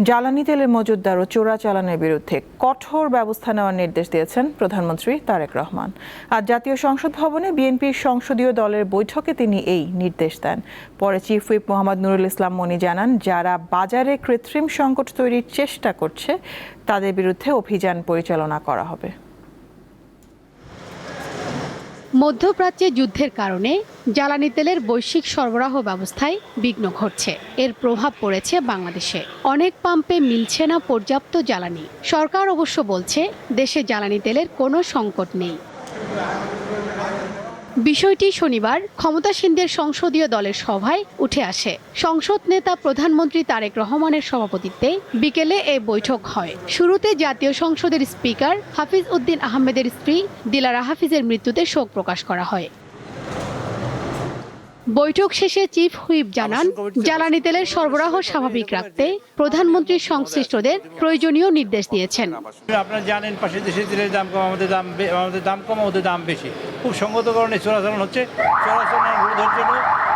জ্বালানি তেলের মজুতদার ও চোরাচালানের বিরুদ্ধে কঠোর ব্যবস্থা নেওয়ার নির্দেশ দিয়েছেন প্রধানমন্ত্রী তারেক রহমান। আজ জাতীয় সংসদ ভবনে বিএনপির সংসদীয় দলের বৈঠকে তিনি এই নির্দেশ দেন। পরে চিফ হুইপ মোহাম্মদ নুরুল ইসলাম মনি জানান, যারা বাজারে কৃত্রিম সংকট তৈরির চেষ্টা করছে তাদের বিরুদ্ধে অভিযান পরিচালনা করা হবে। মধ্যপ্রাচ্যে যুদ্ধের কারণে জ্বালানি তেলের বৈশ্বিক সরবরাহ ব্যবস্থায় বিঘ্ন ঘটছে। এর প্রভাব পড়েছে বাংলাদেশে। অনেক পাম্পে মিলছে না পর্যাপ্ত জ্বালানি। সরকার অবশ্য বলছে দেশে জ্বালানি তেলের কোনো সংকট নেই। বিষয়টি শনিবার ক্ষমতাসীনদের সংসদীয় দলের সভায় উঠে আসে। সংসদ নেতা প্রধানমন্ত্রী তারেক রহমানের সভাপতিত্বে বিকেলে এই বৈঠক হয়। শুরুতে জাতীয় সংসদের স্পিকার হাফিজ উদ্দিন আহমেদের স্ত্রী দিলারা হাফিজের মৃত্যুতে শোক প্রকাশ করা হয়। বৈঠক শেষে চিফ হুইপ জানান, জ্বালানি তেলের সরবরাহ স্বাভাবিক রাখতে প্রধানমন্ত্রী সংশ্লিষ্টদের প্রয়োজনীয় নির্দেশ দিয়েছেন। আপনারা জানেন, পাশের দেশের তেলের দাম কম, আমাদের দাম কম, ওদের দাম বেশি। খুব সঙ্গত কারণে চোরাচালান হচ্ছে। চোরাচালান রোধের জন্য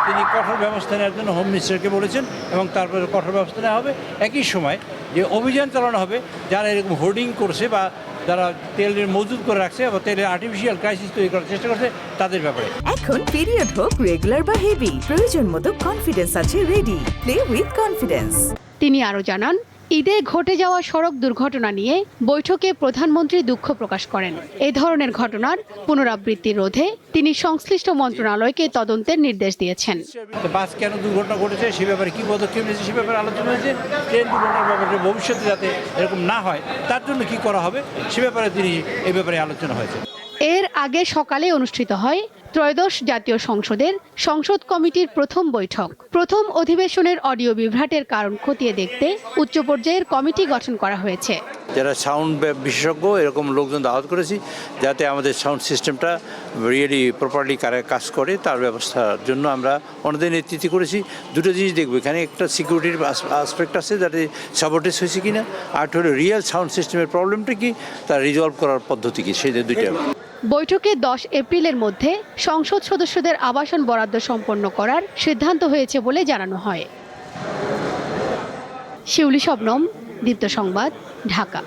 তিনি কঠোর ব্যবস্থা নেওয়ার জন্য হোম মিনিস্টারকে বলেছেন এবং তারপরে কঠোর ব্যবস্থা নেওয়া হবে। একই সময় যে অভিযান চালানো হবে যারা এরকম হোর্ডিং করছে বা যারা তেলের মজুত করে রাখছে বা তেলের আর্টিফিশিয়াল ক্রাইসিস তৈরি করার চেষ্টা করছে তাদের ব্যাপারে। এখন পিরিয়ড হোক রেগুলার বা হেভি, প্রয়োজন মতো কনফিডেন্স আছে রেডি। Play with confidence. তিনি আরও জানান, ঈদে ঘটে যাওয়া সড়ক দুর্ঘটনা নিয়ে বৈঠকে প্রধানমন্ত্রী দুঃখ প্রকাশ করেন। এই ধরনের ঘটনার পুনরাবৃত্তি রোধে তিনি সংশ্লিষ্ট মন্ত্রণালয়কে তদন্তের নির্দেশ দিয়েছেন। বাস কেন দুর্ঘটনা ঘটেছে সে ব্যাপারে কী পদক্ষেপ নিয়েছে সে ব্যাপারে আলোচনা হয়েছে। ট্রেন দুর্ঘটনার ব্যাপারে ভবিষ্যতে যাতে এরকম না হয় তার জন্য কি করা হবে সে ব্যাপারে তিনি এই ব্যাপারে আলোচনা হয়েছে। এর আগে সকালে অনুষ্ঠিত হয় ত্রয়োদশ জাতীয় সংসদের সংসদ কমিটির প্রথম বৈঠক। প্রথম অধিবেশনের অডিও বিভ্রাটের কারণ খতিয়ে দেখতে উচ্চ পর্যায়ের কমিটি গঠন করা হয়েছে। যারা সাউন্ড বিশেষজ্ঞ এরকম লোকজন দাওয়াত করেছি যাতে আমাদের সাউন্ড সিস্টেমটা রিয়েলি প্রপারলি কাজ করে তার ব্যবস্থার জন্য আমরা অনেকদিন নেতৃত্ব করেছি। দুটো জিনিস দেখবো, এখানে একটা সিকিউরিটির আসপেক্ট আছে যাতে সাবোটেজ হয়েছে কিনা, আর হলো রিয়েল সাউন্ড সিস্টেমের প্রবলেমটা কি, তার রিজলভ করার পদ্ধতি কি, সেই দুইটা। বৈঠকে 10 এপ্রিলের মধ্যে সংসদ সদস্যদের আবাসন বরাদ্দ সম্পন্ন করার সিদ্ধান্ত হয়েছে বলে জানানো হয়। শিউলি শবনম, দীপ্ত সংবাদ, ঢাকা।